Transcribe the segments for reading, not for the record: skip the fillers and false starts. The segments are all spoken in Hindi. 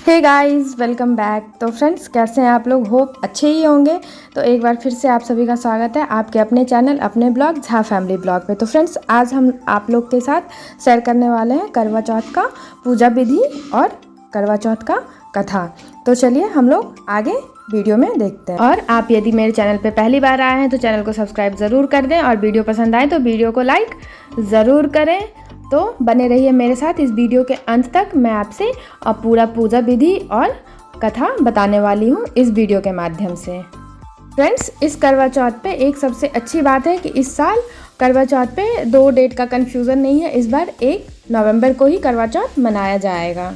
हे गाइस, वेलकम बैक। तो फ्रेंड्स, कैसे हैं आप लोग? होप अच्छे ही होंगे। तो एक बार फिर से आप सभी का स्वागत है आपके अपने चैनल अपने ब्लॉग झा फैमिली ब्लॉग पे। तो फ्रेंड्स, आज हम आप लोग के साथ शेयर करने वाले हैं करवा चौथ का पूजा विधि और करवा चौथ का कथा। तो चलिए हम लोग आगे वीडियो में देखते हैं। और आप यदि मेरे चैनल पे पहली बार आए हैं तो चैनल को सब्सक्राइब ज़रूर कर दें, और वीडियो पसंद आए तो वीडियो को लाइक ज़रूर करें। तो बने रहिए मेरे साथ इस वीडियो के अंत तक। मैं आपसे पूरा पूजा विधि और कथा बताने वाली हूँ इस वीडियो के माध्यम से। फ्रेंड्स, इस करवा चौथ पे एक सबसे अच्छी बात है कि इस साल करवा चौथ पे 2 डेट का कन्फ्यूज़न नहीं है। इस बार 1 नवंबर को ही करवा चौथ मनाया जाएगा।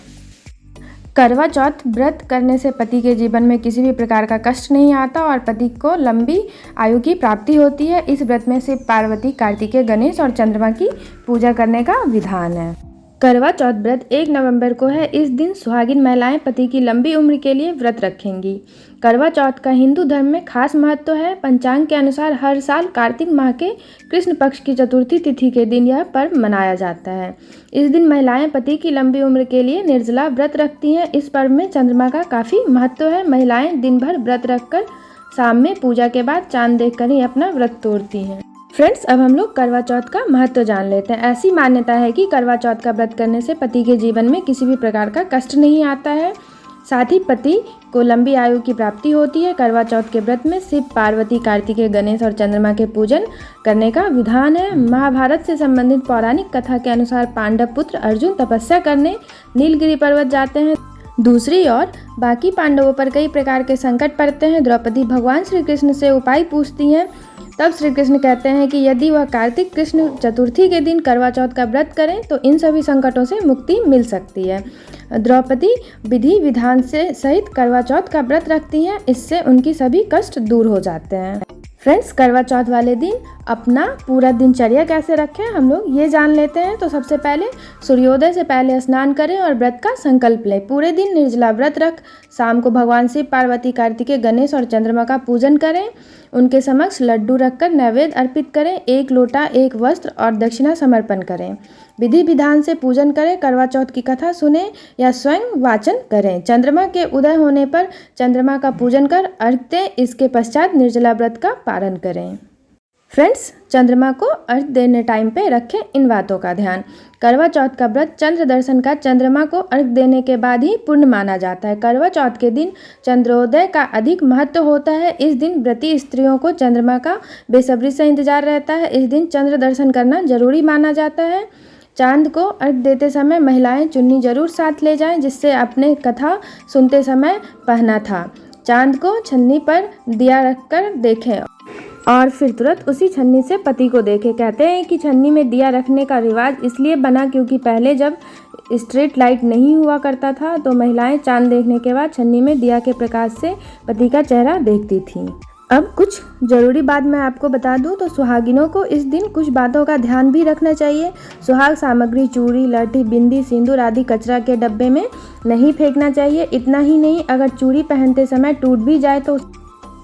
करवा चौथ व्रत करने से पति के जीवन में किसी भी प्रकार का कष्ट नहीं आता और पति को लंबी आयु की प्राप्ति होती है। इस व्रत में शिव, पार्वती, कार्तिकेय, गणेश और चंद्रमा की पूजा करने का विधान है। करवा चौथ व्रत 1 नवंबर को है। इस दिन सुहागिन महिलाएं पति की लंबी उम्र के लिए व्रत रखेंगी। करवा चौथ का हिंदू धर्म में खास महत्व है। पंचांग के अनुसार हर साल कार्तिक माह के कृष्ण पक्ष की चतुर्थी तिथि के दिन यह पर्व मनाया जाता है। इस दिन महिलाएं पति की लंबी उम्र के लिए निर्जला व्रत रखती हैं। इस पर्व में चंद्रमा का काफ़ी महत्व है। महिलाएं दिन भर व्रत रखकर शाम में पूजा के बाद चांद देखकर ही अपना व्रत तोड़ती हैं। फ्रेंड्स, अब हम लोग करवा चौथ का महत्व जान लेते हैं। ऐसी मान्यता है कि करवा चौथ का व्रत करने से पति के जीवन में किसी भी प्रकार का कष्ट नहीं आता है, साथ ही पति को लंबी आयु की प्राप्ति होती है। करवा चौथ के व्रत में शिव, पार्वती, कार्तिकेय, गणेश और चंद्रमा के पूजन करने का विधान है। महाभारत से संबंधित पौराणिक कथा के अनुसार पांडव पुत्र अर्जुन तपस्या करने नीलगिरी पर्वत जाते हैं। दूसरी ओर बाकी पांडवों पर कई प्रकार के संकट पड़ते हैं। द्रौपदी भगवान श्री कृष्ण से उपाय पूछती हैं। तब श्री कृष्ण कहते हैं कि यदि वह कार्तिक कृष्ण चतुर्थी के दिन करवा चौथ का व्रत करें तो इन सभी संकटों से मुक्ति मिल सकती है। द्रौपदी विधि विधान से सहित करवा चौथ का व्रत रखती हैं। इससे उनकी सभी कष्ट दूर हो जाते हैं। फ्रेंड्स, करवा चौथ वाले दिन अपना पूरा दिनचर्या कैसे रखें हम लोग ये जान लेते हैं। तो सबसे पहले सूर्योदय से पहले स्नान करें और व्रत का संकल्प लें। पूरे दिन निर्जला व्रत रख शाम को भगवान शिव, पार्वती, कार्तिकेय, गणेश और चंद्रमा का पूजन करें। उनके समक्ष लड्डू रखकर नैवेद्य अर्पित करें। 1 लोटा 1 वस्त्र और दक्षिणा समर्पण करें। विधि विधान से पूजन करें। करवा चौथ की कथा सुने या स्वयं वाचन करें। चंद्रमा के उदय होने पर चंद्रमा का पूजन कर अर्घ्य दें। इसके पश्चात निर्जला व्रत का पारण करें। फ्रेंड्स, चंद्रमा को अर्घ्य देने टाइम पे रखें इन बातों का ध्यान। करवा चौथ का व्रत चंद्र दर्शन का चंद्रमा को अर्घ्य देने के बाद ही पूर्ण माना जाता है। करवा चौथ के दिन चंद्रोदय का अधिक महत्व होता है। इस दिन व्रती स्त्रियों को चंद्रमा का बेसब्री से इंतजार रहता है। इस दिन चंद्र दर्शन करना जरूरी माना जाता है। चांद को अर्घ्य देते समय महिलाएं चुन्नी जरूर साथ ले जाएं, जिससे अपने कथा सुनते समय पहना था। चांद को छन्नी पर दिया रखकर देखें और फिर तुरंत उसी छन्नी से पति को देखें। कहते हैं कि छन्नी में दिया रखने का रिवाज इसलिए बना क्योंकि पहले जब स्ट्रीट लाइट नहीं हुआ करता था तो महिलाएं चांद देखने के बाद छन्नी में दिया के प्रकाश से पति का चेहरा देखती थीं। अब कुछ ज़रूरी बात मैं आपको बता दूं तो सुहागिनों को इस दिन कुछ बातों का ध्यान भी रखना चाहिए। सुहाग सामग्री चूड़ी, लठी, बिंदी, सिंदूर आदि कचरा के डब्बे में नहीं फेंकना चाहिए। इतना ही नहीं, अगर चूड़ी पहनते समय टूट भी जाए तो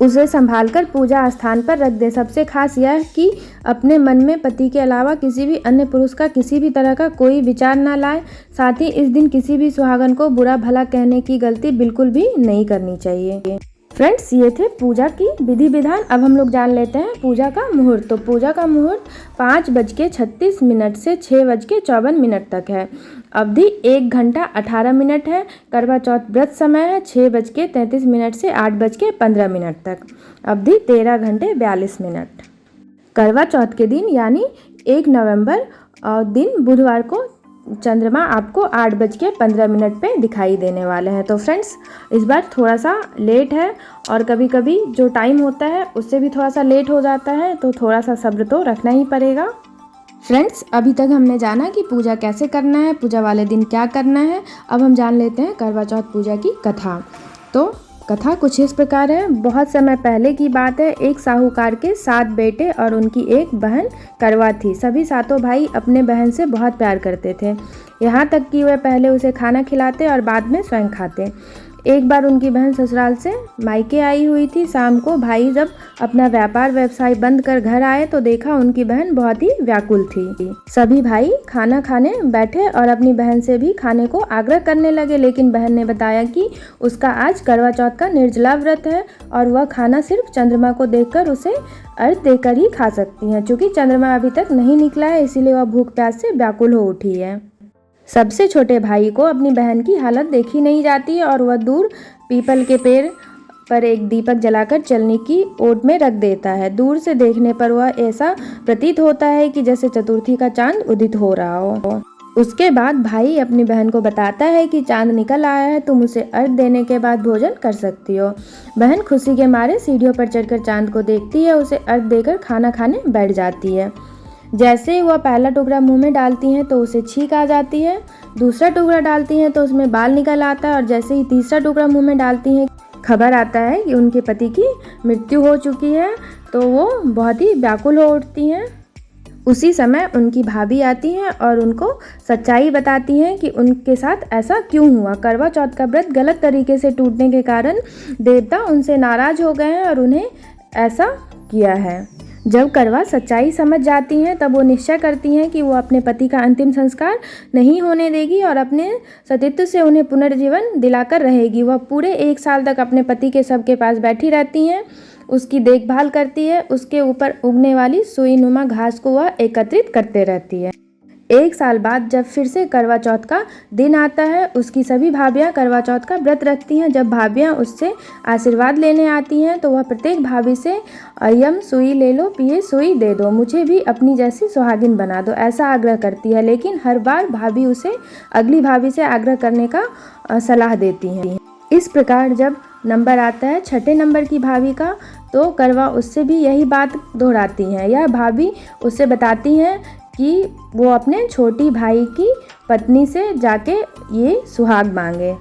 उसे संभालकर पूजा स्थान पर रख दें। सबसे खास यह कि अपने मन में पति के अलावा किसी भी अन्य पुरुष का किसी भी तरह का कोई विचार ना लाएं। साथ ही इस दिन किसी भी सुहागन को बुरा भला कहने की गलती बिल्कुल भी नहीं करनी चाहिए। फ्रेंड्स, ये थे पूजा की विधि विधान। अब हम लोग जान लेते हैं पूजा का मुहूर्त। तो पूजा का मुहूर्त 5:36 से 6:54 तक है। अवधि 1 घंटा 18 मिनट है। करवा चौथ व्रत समय है 6:33 से 8:15 तक। अवधि 13 घंटे 42 मिनट। करवा चौथ के दिन यानी 1 नवंबर दिन बुधवार को चंद्रमा आपको 8:15 पे दिखाई देने वाले हैं। तो फ्रेंड्स, इस बार थोड़ा सा लेट है और कभी कभी जो टाइम होता है उससे भी थोड़ा सा लेट हो जाता है, तो थोड़ा सा सब्र तो रखना ही पड़ेगा। फ्रेंड्स, अभी तक हमने जाना कि पूजा कैसे करना है, पूजा वाले दिन क्या करना है। अब हम जान लेते हैं करवा चौथ पूजा की कथा। तो कथा कुछ इस प्रकार है। बहुत समय पहले की बात है। एक साहूकार के 7 बेटे और उनकी एक बहन करवा थी। सभी 7 भाई अपने बहन से बहुत प्यार करते थे, यहाँ तक कि वे पहले उसे खाना खिलाते और बाद में स्वयं खाते। एक बार उनकी बहन ससुराल से मायके आई हुई थी। शाम को भाई जब अपना व्यापार व्यवसाय बंद कर घर आए तो देखा उनकी बहन बहुत ही व्याकुल थी। सभी भाई खाना खाने बैठे और अपनी बहन से भी खाने को आग्रह करने लगे, लेकिन बहन ने बताया कि उसका आज करवा चौथ का निर्जला व्रत है और वह खाना सिर्फ चंद्रमा को देखकर उसे अर्घ देकर ही खा सकती हैं। चूँकि चंद्रमा अभी तक नहीं निकला है, इसीलिए वह भूख प्यास से व्याकुल हो उठी है। सबसे छोटे भाई को अपनी बहन की हालत देखी नहीं जाती है और वह दूर पीपल के पेड़ पर एक दीपक जलाकर चलने की ओट में रख देता है। दूर से देखने पर वह ऐसा प्रतीत होता है कि जैसे चतुर्थी का चांद उदित हो रहा हो। उसके बाद भाई अपनी बहन को बताता है कि चांद निकल आया है, तुम उसे अर्घ देने के बाद भोजन कर सकती हो। बहन खुशी के मारे सीढ़ियों पर चढ़कर चांद को देखती है, उसे अर्घ देकर खाना खाने बैठ जाती है। जैसे ही वह पहला टुकड़ा मुंह में डालती हैं तो उसे छींक आ जाती है, दूसरा टुकड़ा डालती हैं तो उसमें बाल निकल आता है और जैसे ही तीसरा टुकड़ा मुंह में डालती हैं खबर आता है कि उनके पति की मृत्यु हो चुकी है, तो वो बहुत ही व्याकुल हो उठती हैं। उसी समय उनकी भाभी आती हैं और उनको सच्चाई बताती हैं कि उनके साथ ऐसा क्यों हुआ। करवा चौथ का व्रत गलत तरीके से टूटने के कारण देवता उनसे नाराज हो गए हैं और उन्हें ऐसा किया है। जब करवा सच्चाई समझ जाती हैं तब वो निश्चय करती हैं कि वो अपने पति का अंतिम संस्कार नहीं होने देगी और अपने सतीत्व से उन्हें पुनर्जीवन दिलाकर रहेगी। वह पूरे 1 साल तक अपने पति के शव के पास बैठी रहती हैं, उसकी देखभाल करती है, उसके ऊपर उगने वाली सुई नुमा घास को वह एकत्रित करते रहती है। 1 साल बाद जब फिर से करवा चौथ का दिन आता है, उसकी सभी भाभियाँ करवा चौथ का व्रत रखती हैं। जब भाभियाँ उससे आशीर्वाद लेने आती हैं तो वह प्रत्येक भाभी से यम सुई ले लो, पिए सुई दे दो, मुझे भी अपनी जैसी सुहागिन बना दो, ऐसा आग्रह करती है। लेकिन हर बार भाभी उसे अगली भाभी से आग्रह करने का सलाह देती हैं। इस प्रकार जब नंबर आता है 6ठे नंबर की भाभी का तो करवा उससे भी यही बात दोहराती हैं। यह भाभी उससे बताती हैं कि वो अपने छोटी भाई की पत्नी से जाके ये सुहाग मांगे,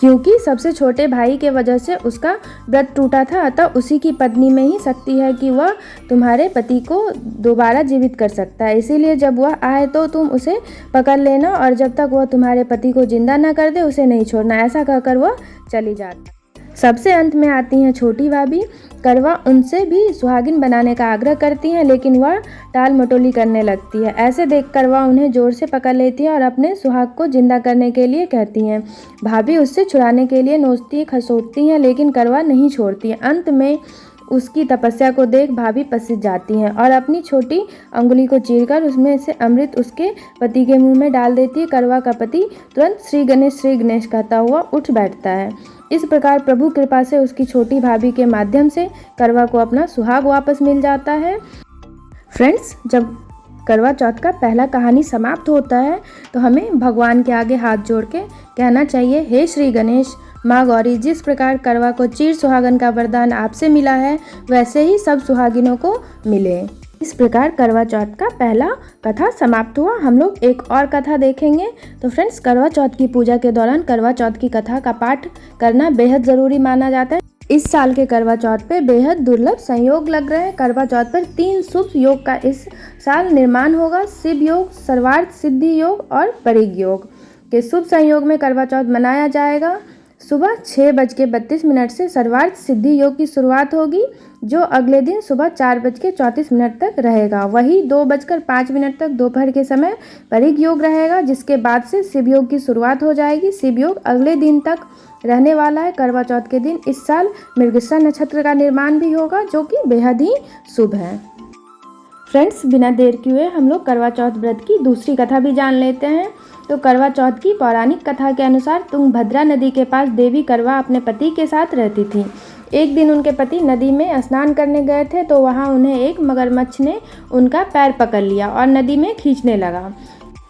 क्योंकि सबसे छोटे भाई के वजह से उसका व्रत टूटा था, अतः उसी की पत्नी में ही शक्ति है कि वह तुम्हारे पति को दोबारा जीवित कर सकता है। इसीलिए जब वह आए तो तुम उसे पकड़ लेना और जब तक वह तुम्हारे पति को जिंदा ना कर दे उसे नहीं छोड़ना। ऐसा कहकर वह चली जाती। सबसे अंत में आती हैं छोटी भाभी। करवा उनसे भी सुहागिन बनाने का आग्रह करती हैं, लेकिन वह टाल मटोली करने लगती है। ऐसे देख करवा उन्हें जोर से पकड़ लेती है और अपने सुहाग को जिंदा करने के लिए कहती हैं। भाभी उससे छुड़ाने के लिए नोचती खसोटती हैं, लेकिन करवा नहीं छोड़ती है। अंत में उसकी तपस्या को देख भाभी पसीज जाती हैं और अपनी छोटी अंगुली को चीरकर उसमें से अमृत उसके पति के मुंह में डाल देती है। करवा का पति तुरंत श्री गणेश कहता हुआ उठ बैठता है। इस प्रकार प्रभु कृपा से उसकी छोटी भाभी के माध्यम से करवा को अपना सुहाग वापस मिल जाता है। फ्रेंड्स, जब करवा चौथ का पहला कहानी समाप्त होता है तो हमें भगवान के आगे हाथ जोड़ के कहना चाहिए, हे श्री गणेश, माँ गौरी, जिस प्रकार करवा को चीर सुहागन का वरदान आपसे मिला है वैसे ही सब सुहागिनों को मिले। इस प्रकार करवा चौथ का पहला कथा समाप्त हुआ। हम लोग एक और कथा देखेंगे। तो फ्रेंड्स, करवा चौथ की पूजा के दौरान करवा चौथ की कथा का पाठ करना बेहद ज़रूरी माना जाता है। इस साल के करवा चौथ पे बेहद दुर्लभ संयोग लग रहे हैं। करवा चौथ पर 3 शुभ योग का इस साल निर्माण होगा। शिव योग, सर्वार्थ सिद्धि योग और परिग योग के शुभ संयोग में करवा चौथ मनाया जाएगा। सुबह 6:32 से सर्वार्थ सिद्धि योग की शुरुआत होगी, जो अगले दिन सुबह 4:34 तक रहेगा। वही 2:05 तक दोपहर के समय परिग योग रहेगा, जिसके बाद से शिव योग की शुरुआत हो जाएगी। शिव योग अगले दिन तक रहने वाला है। करवा चौथ के दिन इस साल मृगशिरा नक्षत्र का निर्माण भी होगा, जो कि बेहद ही शुभ है। फ्रेंड्स, बिना देर किए हम लोग करवा चौथ व्रत की दूसरी कथा भी जान लेते हैं। तो करवा चौथ की पौराणिक कथा के अनुसार तुंगभद्रा नदी के पास देवी करवा अपने पति के साथ रहती थी। एक दिन उनके पति नदी में स्नान करने गए थे तो वहां उन्हें एक मगरमच्छ ने उनका पैर पकड़ लिया और नदी में खींचने लगा।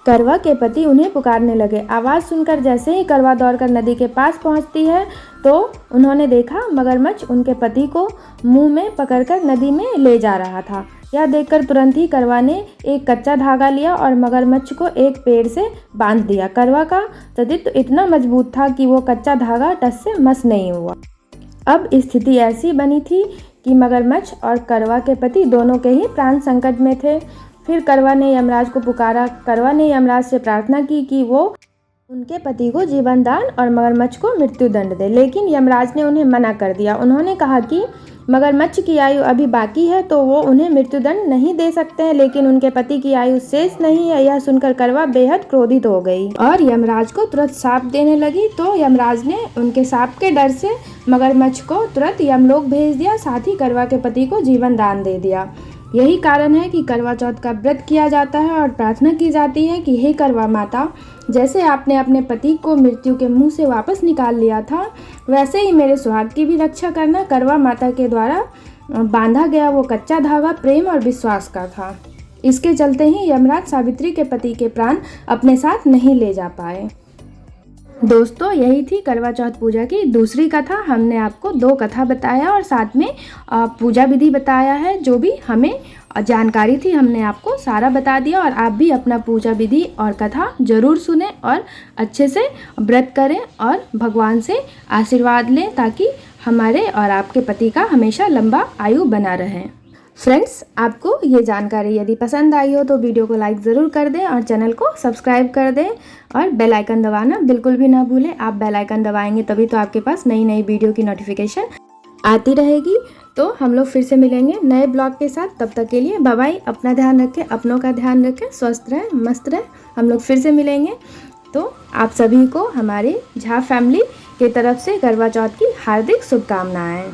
करवा के पति उन्हें पुकारने लगे। आवाज़ सुनकर जैसे ही करवा दौड़कर नदी के पास पहुंचती है तो उन्होंने देखा मगरमच्छ उनके पति को मुंह में पकड़कर नदी में ले जा रहा था। यह देखकर तुरंत ही करवा ने एक कच्चा धागा लिया और मगरमच्छ को एक पेड़ से बांध दिया। करवा का सतीत्व इतना मजबूत था कि वो कच्चा धागा टस से मस नहीं हुआ। अब स्थिति ऐसी बनी थी कि मगरमच्छ और करवा के पति दोनों के ही प्राण संकट में थे। फिर करवा ने यमराज को पुकारा। करवा ने यमराज से प्रार्थना की कि वो उनके पति को जीवन दान और मगरमच्छ को मृत्यु दंड दे, लेकिन यमराज ने उन्हें मना कर दिया। उन्होंने कहा कि मगरमच्छ की आयु अभी बाकी है तो वो उन्हें मृत्युदंड नहीं दे सकते हैं, लेकिन उनके पति की आयु शेष नहीं है। यह सुनकर करवा बेहद क्रोधित हो गई और यमराज को तुरंत शाप देने लगी। तो यमराज ने उनके शाप के डर से मगरमच्छ को तुरंत यमलोक भेज दिया, साथ ही करवा के पति को जीवन दान दे दिया। यही कारण है कि करवा चौथ का व्रत किया जाता है और प्रार्थना की जाती है कि हे करवा माता, जैसे आपने अपने पति को मृत्यु के मुंह से वापस निकाल लिया था, वैसे ही मेरे सुहाग की भी रक्षा करना। करवा माता के द्वारा बांधा गया वो कच्चा धागा प्रेम और विश्वास का था। इसके चलते ही यमराज सावित्री के पति के प्राण अपने साथ नहीं ले जा पाए। दोस्तों, यही थी करवा चौथ पूजा की दूसरी कथा। हमने आपको 2 कथा बताया और साथ में पूजा विधि बताया है। जो भी हमें जानकारी थी हमने आपको सारा बता दिया, और आप भी अपना पूजा विधि और कथा जरूर सुने और अच्छे से व्रत करें और भगवान से आशीर्वाद लें, ताकि हमारे और आपके पति का हमेशा लंबा आयु बना रहे। फ्रेंड्स, आपको ये जानकारी यदि पसंद आई हो तो वीडियो को लाइक ज़रूर कर दें और चैनल को सब्सक्राइब कर दें और बेल आइकन दबाना बिल्कुल भी ना भूलें। आप बेल आइकन दबाएंगे तभी तो आपके पास नई नई वीडियो की नोटिफिकेशन आती रहेगी। तो हम लोग फिर से मिलेंगे नए ब्लॉग के साथ। तब तक के लिए बाय बाय। अपना ध्यान रखें, अपनों का ध्यान रखें, स्वस्थ रहें, मस्त रहें। हम लोग फिर से मिलेंगे। तो आप सभी को हमारे झा फैमिली की तरफ से करवा चौथ की हार्दिक शुभकामनाएँ।